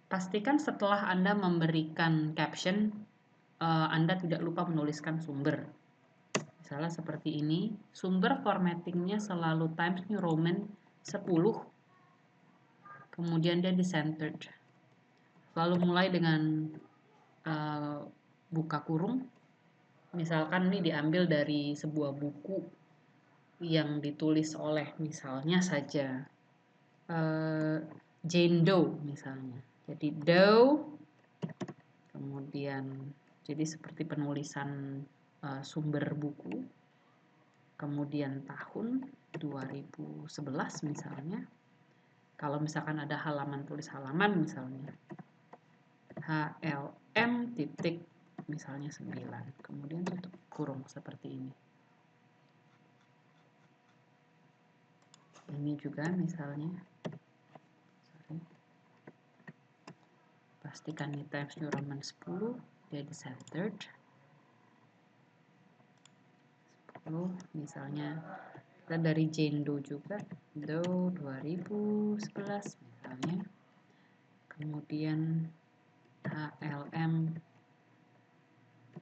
Pastikan setelah Anda memberikan caption, Anda tidak lupa menuliskan sumber. Misalnya seperti ini, sumber formattingnya selalu Times New Roman 10, kemudian dia di-centered. Lalu mulai dengan buka kurung, misalkan ini diambil dari sebuah buku yang ditulis oleh misalnya saja Jane Doe misalnya. Jadi Doe, kemudian jadi seperti penulisan sumber buku, kemudian tahun 2011 misalnya. Kalau misalkan ada halaman, tulis halaman misalnya HLM titik misalnya 9, kemudian tutup kurung seperti ini. Ini juga misalnya, pastikan di Times New Roman 10 dia di centered. 10 misalnya kita dari Jane Doe juga, Doe 2011 misalnya, kemudian HLM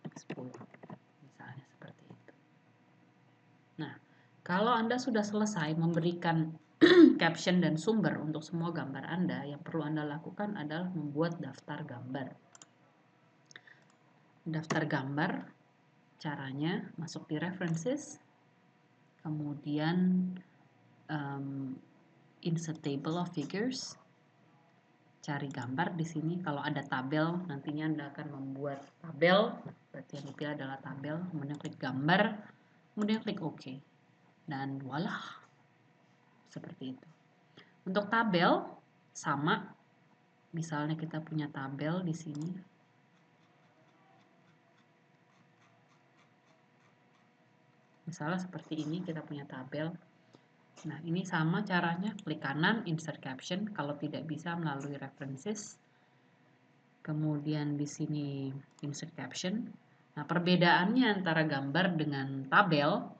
10 misalnya seperti itu. Nah, kalau Anda sudah selesai memberikan caption dan sumber untuk semua gambar Anda, yang perlu Anda lakukan adalah membuat daftar gambar. Daftar gambar, caranya masuk di references, kemudian insert table of figures, cari gambar di sini. Kalau ada tabel, nantinya Anda akan membuat tabel, berarti yang dipilih adalah tabel, kemudian klik gambar, kemudian klik OK. Dan voila, seperti itu. Untuk tabel sama, misalnya kita punya tabel di sini. Misalnya seperti ini, kita punya tabel. Nah, ini sama caranya, klik kanan, insert caption, kalau tidak bisa melalui references. Kemudian di sini insert caption. Nah, perbedaannya antara gambar dengan tabel,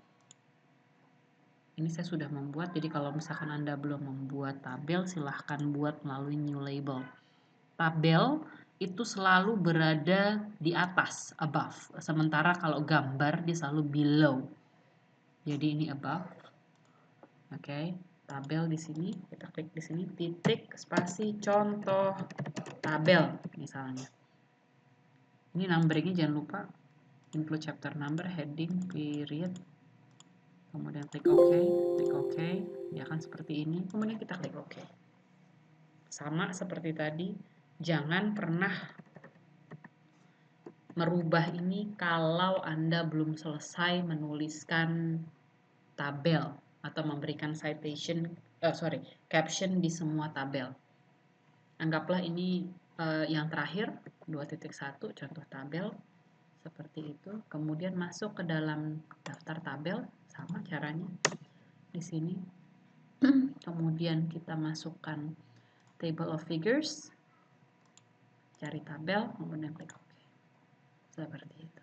ini saya sudah membuat, jadi kalau misalkan Anda belum membuat tabel, silahkan buat melalui new label. Tabel itu selalu berada di atas, above. Sementara kalau gambar dia selalu below. Jadi ini above. Oke, tabel di sini, kita klik di sini, titik, spasi, contoh, tabel misalnya. Ini numberingnya jangan lupa, include chapter number, heading, period, kemudian klik OK, dia akan seperti ini, kemudian kita klik OK. Sama seperti tadi, jangan pernah merubah ini kalau Anda belum selesai menuliskan tabel atau memberikan caption di semua tabel. Anggaplah ini yang terakhir, 2.1, contoh tabel, seperti itu. Kemudian masuk ke dalam daftar tabel, sama caranya di sini. Kemudian kita masukkan table of figures, cari tabel, kemudian klik OK. Seperti itu.